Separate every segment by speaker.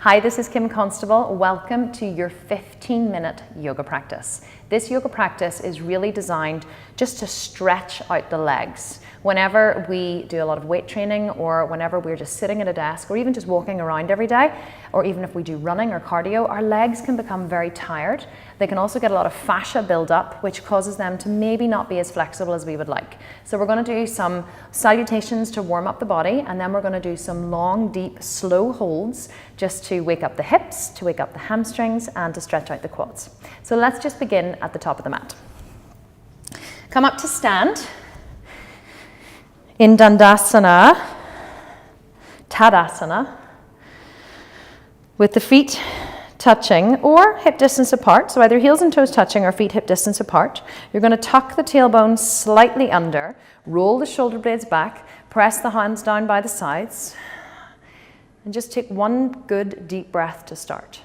Speaker 1: Hi, this is Kim Constable. Welcome to your 15-minute yoga practice. This yoga practice is really designed just to stretch out the legs. Whenever we do a lot of weight training, or whenever we're just sitting at a desk, or even just walking around every day, or even if we do running or cardio, our legs can become very tired. They can also get a lot of fascia build up, which causes them to maybe not be as flexible as we would like. So we're going to do some salutations to warm up the body, and then we're going to do some long, deep, slow holds just to wake up the hips, to wake up the hamstrings, and to stretch out the quads. So let's just begin at the top of the mat. Come up to stand in Dandasana, Tadasana, with the feet touching or hip distance apart, so either heels and toes touching or feet hip distance apart. You're going to tuck the tailbone slightly under, roll the shoulder blades back, press the hands down by the sides, and just take one good deep breath to start.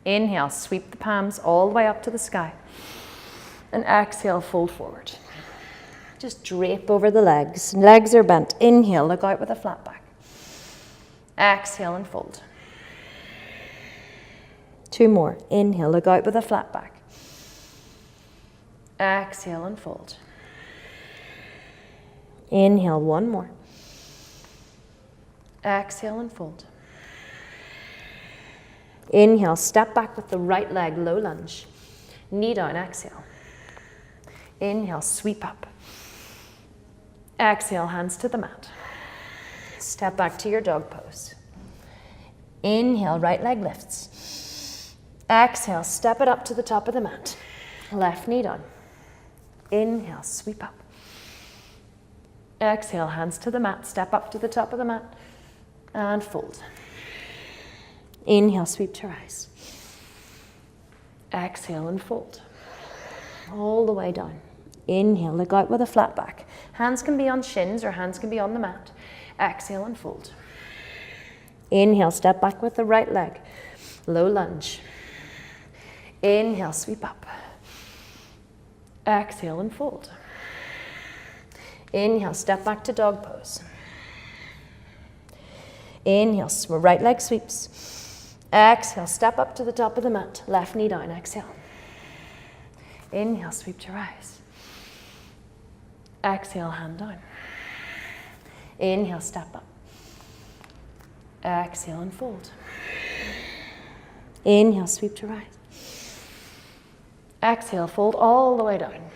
Speaker 1: Inhale, sweep the palms all the way up to the sky. And exhale, fold forward. Just drape over the legs. Legs are bent. Inhale, look out with a flat back. Exhale and fold. Two more. Inhale, look out with a flat back. Exhale and fold. Inhale, one more. Exhale and fold. Inhale, step back with the right leg, low lunge. Knee down, exhale. Inhale, sweep up. Exhale, hands to the mat. Step back to your dog pose. Inhale, right leg lifts. Exhale, step it up to the top of the mat. Left knee down. Inhale, sweep up. Exhale, hands to the mat. Step up to the top of the mat and fold. Inhale, sweep to rise. Exhale and fold. All the way down. Inhale, look out with a flat back. Hands can be on shins or hands can be on the mat. Exhale and fold. Inhale, step back with the right leg. Low lunge. Inhale, sweep up. Exhale and fold. Inhale, step back to dog pose. Inhale, right leg sweeps. Exhale, step up to the top of the mat. Left knee down, exhale. Inhale, sweep to rise. Exhale, hand down. Inhale, step up. Exhale and fold. Inhale, sweep to rise. Exhale, fold all the way down.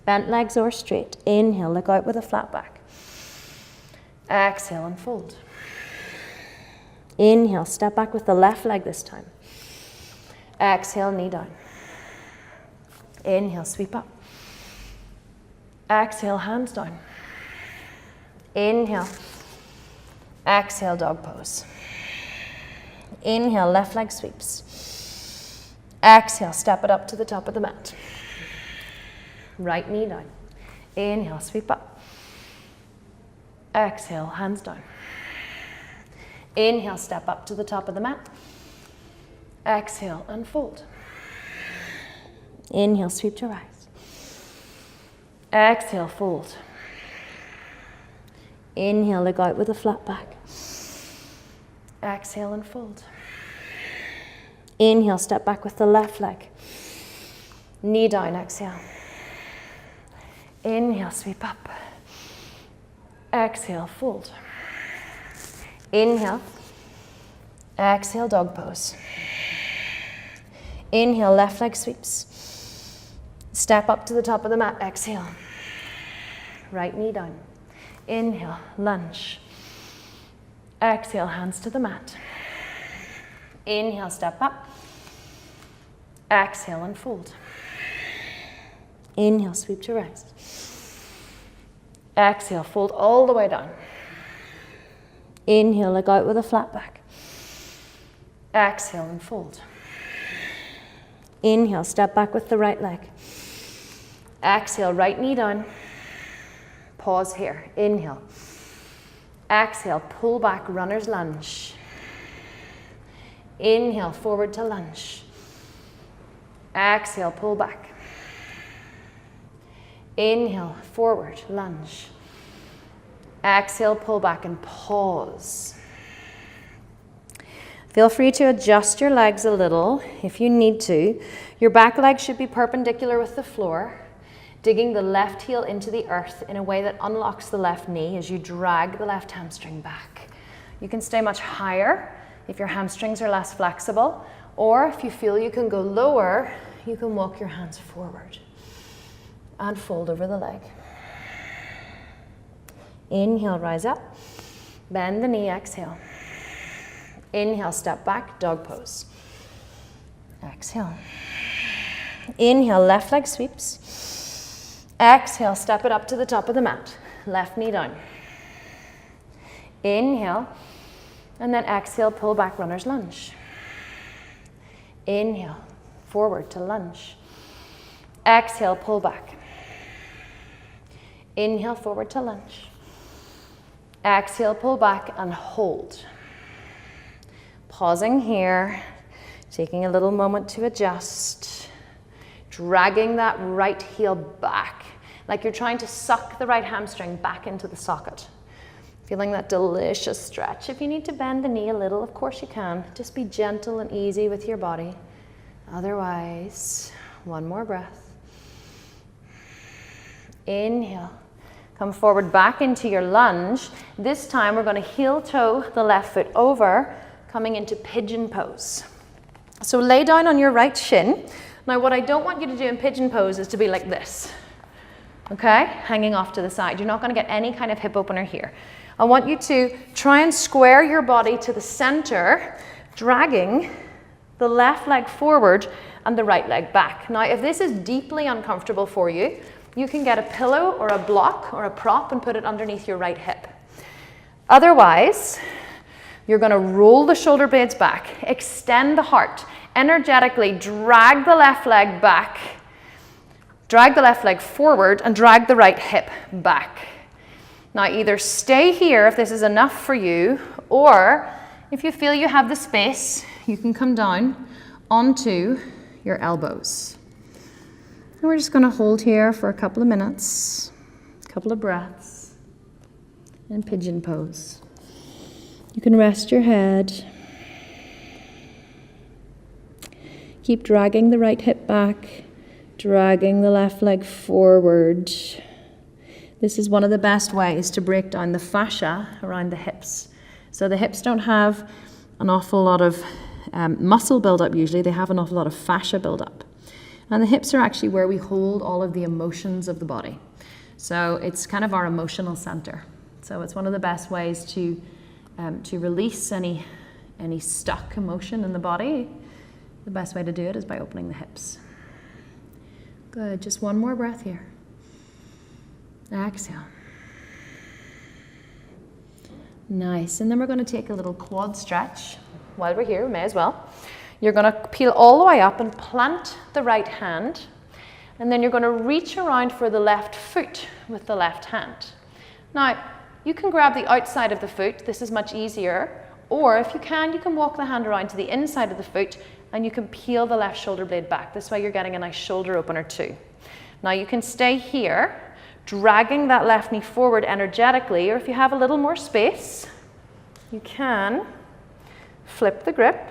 Speaker 1: Bent legs or straight. Inhale, look out with a flat back. Exhale and fold. Inhale, step back with the left leg this time. Exhale, knee down. Inhale, sweep up. Exhale, hands down. Inhale. Exhale, dog pose. Inhale, left leg sweeps. Exhale, step it up to the top of the mat. Right knee down. Inhale, sweep up. Exhale, hands down. Inhale, step up to the top of the mat. Exhale and fold. Inhale, sweep to rise. Exhale, fold. Inhale, look out with a flat back. Exhale and fold. Inhale, step back with the left leg. Knee down, exhale. Inhale, sweep up. Exhale, fold. Inhale. Exhale, dog pose. Inhale, left leg sweeps. Step up to the top of the mat, exhale. Right knee down. Inhale, lunge. Exhale, hands to the mat. Inhale, step up. Exhale and fold. Inhale, sweep to rise. Exhale, fold all the way down. Inhale, look out with a flat back. Exhale and fold. Inhale, step back with the right leg. Exhale, right knee down. Pause here. Inhale. Exhale, pull back, runner's lunge. Inhale, forward to lunge. Exhale, pull back. Inhale, forward, lunge. Exhale, pull back and pause. Feel free to adjust your legs a little if you need to. Your back leg should be perpendicular with the floor, digging the left heel into the earth in a way that unlocks the left knee as you drag the left hamstring back. You can stay much higher if your hamstrings are less flexible, or if you feel you can go lower, you can walk your hands forward and fold over the leg. Inhale, rise up, bend the knee, exhale. Inhale, step back, dog pose. Exhale. Inhale, left leg sweeps. Exhale, step it up to the top of the mat. Left knee down. Inhale, and then exhale, pull back, runner's lunge. Inhale, forward to lunge. Exhale, pull back. Inhale, forward to lunge. Exhale, pull back and hold. Pausing here, taking a little moment to adjust. Dragging that right heel back, like you're trying to suck the right hamstring back into the socket. Feeling that delicious stretch. If you need to bend the knee a little, of course you can. Just be gentle and easy with your body. Otherwise, one more breath. Inhale. Come forward back into your lunge. This time we're going to heel toe the left foot over, coming into pigeon pose. So lay down on your right shin. Now what I don't want you to do in pigeon pose is to be like this, okay? Hanging off to the side. You're not going to get any kind of hip opener here. I want you to try and square your body to the center, dragging the left leg forward and the right leg back. Now if this is deeply uncomfortable for you, you can get a pillow or a block or a prop and put it underneath your right hip. Otherwise, you're going to roll the shoulder blades back, extend the heart, energetically drag the left leg back, drag the left leg forward and drag the right hip back. Now either stay here if this is enough for you, or if you feel you have the space, you can come down onto your elbows. And we're just going to hold here for a couple of minutes, a couple of breaths, in pigeon pose. You can rest your head. Keep dragging the right hip back, dragging the left leg forward. This is one of the best ways to break down the fascia around the hips. So the hips don't have an awful lot of muscle buildup usually, they have an awful lot of fascia buildup. And the hips are actually where we hold all of the emotions of the body. So it's kind of our emotional center. So it's one of the best ways to release any stuck emotion in the body. The best way to do it is by opening the hips. Good, just one more breath here. Exhale. Nice, and then we're going to take a little quad stretch. While we're here, we may as well. You're going to peel all the way up and plant the right hand, and then you're going to reach around for the left foot with the left hand. Now, you can grab the outside of the foot, this is much easier, or if you can walk the hand around to the inside of the foot and you can peel the left shoulder blade back. This way you're getting a nice shoulder opener too. Now you can stay here, dragging that left knee forward energetically, or if you have a little more space, you can flip the grip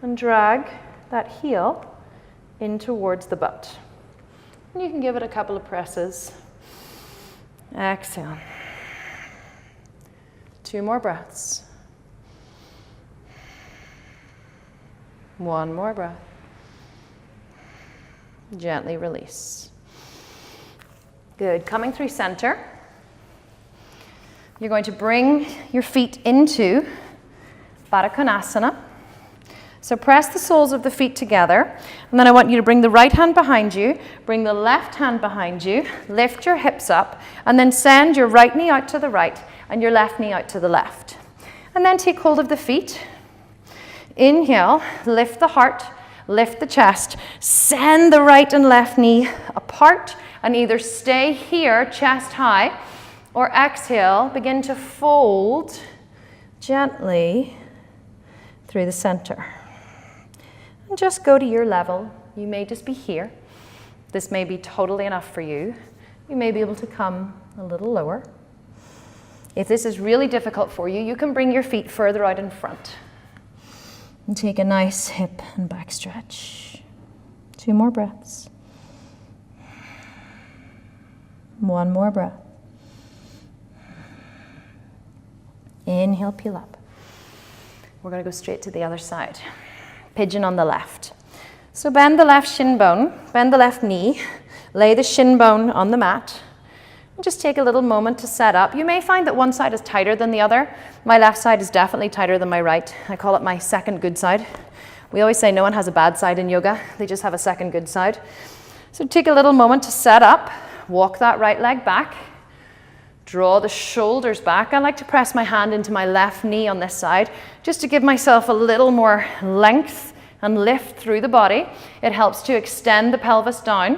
Speaker 1: and drag that heel in towards the butt. And you can give it a couple of presses. Exhale. 2 more breaths. 1 more breath. Gently release. Good. Coming through center. You're going to bring your feet into Baddha Konasana. So press the soles of the feet together, and then I want you to bring the right hand behind you, bring the left hand behind you, lift your hips up, and then send your right knee out to the right and your left knee out to the left. And then take hold of the feet. Inhale, lift the heart, lift the chest, send the right and left knee apart, and either stay here, chest high, or exhale, begin to fold gently through the center. And just go to your level. You may just be here. This may be totally enough for you. You may be able to come a little lower. If this is really difficult for you, you can bring your feet further out in front. And take a nice hip and back stretch. 2 more breaths. 1 more breath. Inhale, peel up. We're going to go straight to the other side. Pigeon on the left. So bend the left shin bone, bend the left knee, lay the shin bone on the mat, and just take a little moment to set up. You may find that one side is tighter than the other. My left side is definitely tighter than my right. I call it my second good side. We always say no one has a bad side in yoga. They just have a second good side. So take a little moment to set up. Walk that right leg back. Draw the shoulders back. I like to press my hand into my left knee on this side just to give myself a little more length and lift through the body. It helps to extend the pelvis down.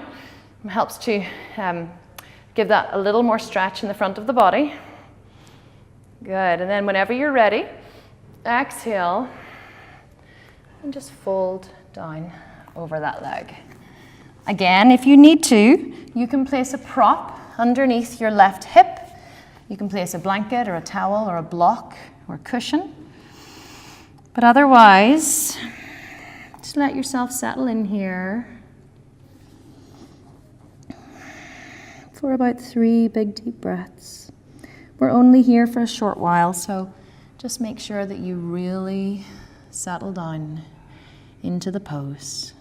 Speaker 1: It helps to give that a little more stretch in the front of the body. Good. And then whenever you're ready, exhale and just fold down over that leg. Again, if you need to, you can place a prop underneath your left hip. You can place a blanket or a towel or a block or a cushion. But otherwise, just let yourself settle in here for about 3 big deep breaths. We're only here for a short while, so just make sure that you really settle down into the pose.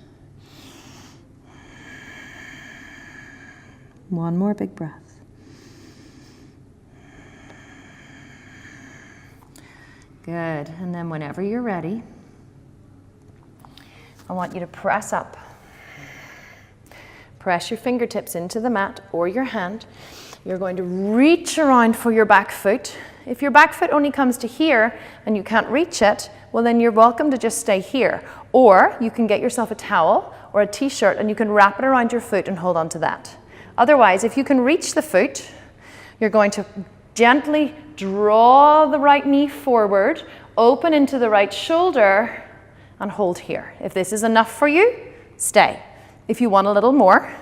Speaker 1: 1 more big breath. Good, and then whenever you're ready, I want you to press up. Press your fingertips into the mat or your hand. You're going to reach around for your back foot. If your back foot only comes to here and you can't reach it, well then you're welcome to just stay here. Or you can get yourself a towel or a t-shirt and you can wrap it around your foot and hold on to that. Otherwise, if you can reach the foot, you're going to gently draw the right knee forward, open into the right shoulder, and hold here. If this is enough for you, stay. If you want a little more,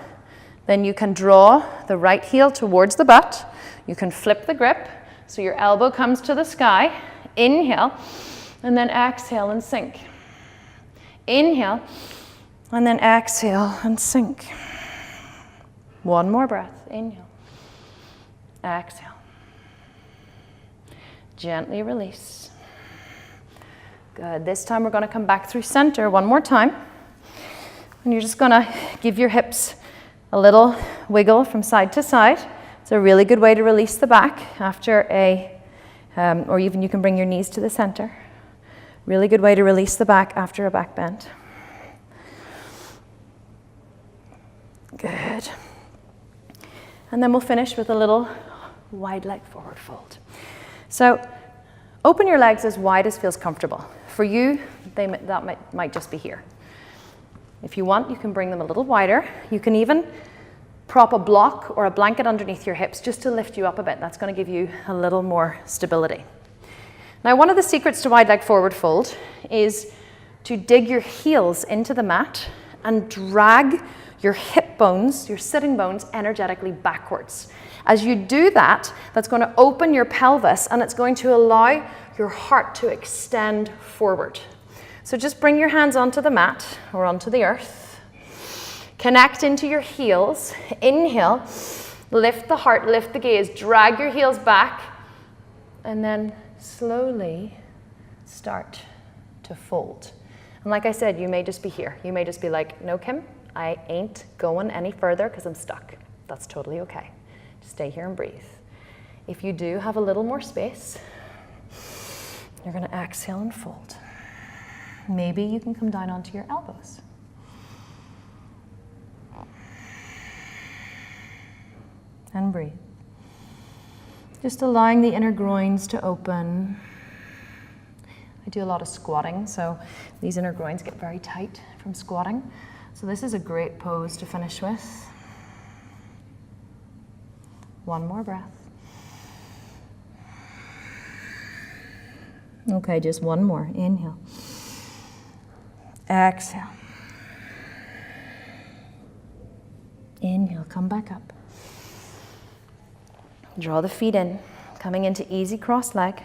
Speaker 1: then you can draw the right heel towards the butt. You can flip the grip, so your elbow comes to the sky. Inhale, and then exhale and sink. Inhale, and then exhale and sink. 1 more breath. Inhale, exhale. Gently release. Good. This time we're going to come back through center 1 more time. And you're just going to give your hips a little wiggle from side to side. It's a really good way to release the back after or even you can bring your knees to the center. Really good way to release the back after a back bend. Good. And then we'll finish with a little wide leg forward fold. So open your legs as wide as feels comfortable. For you, that might just be here. If you want, you can bring them a little wider. You can even prop a block or a blanket underneath your hips just to lift you up a bit. That's going to give you a little more stability. Now, one of the secrets to wide leg forward fold is to dig your heels into the mat and drag your hip bones, your sitting bones, energetically backwards. As you do that, that's going to open your pelvis and it's going to allow your heart to extend forward. So just bring your hands onto the mat or onto the earth. Connect into your heels. Inhale, lift the heart, lift the gaze, drag your heels back, and then slowly start to fold. And like I said, you may just be here. You may just be like, no, Kim, I ain't going any further because I'm stuck. That's totally okay. Stay here and breathe. If you do have a little more space, you're going to exhale and fold. Maybe you can come down onto your elbows. And breathe. Just allowing the inner groins to open. I do a lot of squatting, so these inner groins get very tight from squatting. So this is a great pose to finish with. 1 more breath. Okay, just 1 more. Inhale. Exhale. Inhale, come back up. Draw the feet in. Coming into easy cross leg.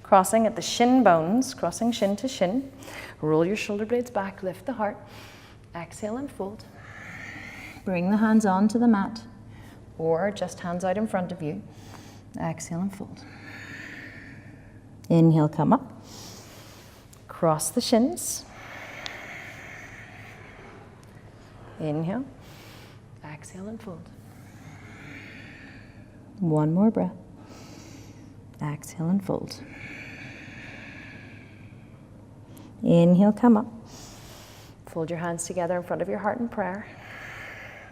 Speaker 1: Crossing at the shin bones, crossing shin to shin. Roll your shoulder blades back, lift the heart. Exhale and fold. Bring the hands onto the mat or just hands out in front of you. Exhale and fold. Inhale, come up. Cross the shins. Inhale. Exhale and fold. One more breath. Exhale and fold. Inhale, come up. Fold your hands together in front of your heart in prayer.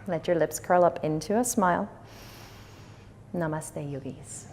Speaker 1: Let your lips curl up into a smile. Namaste, yogis.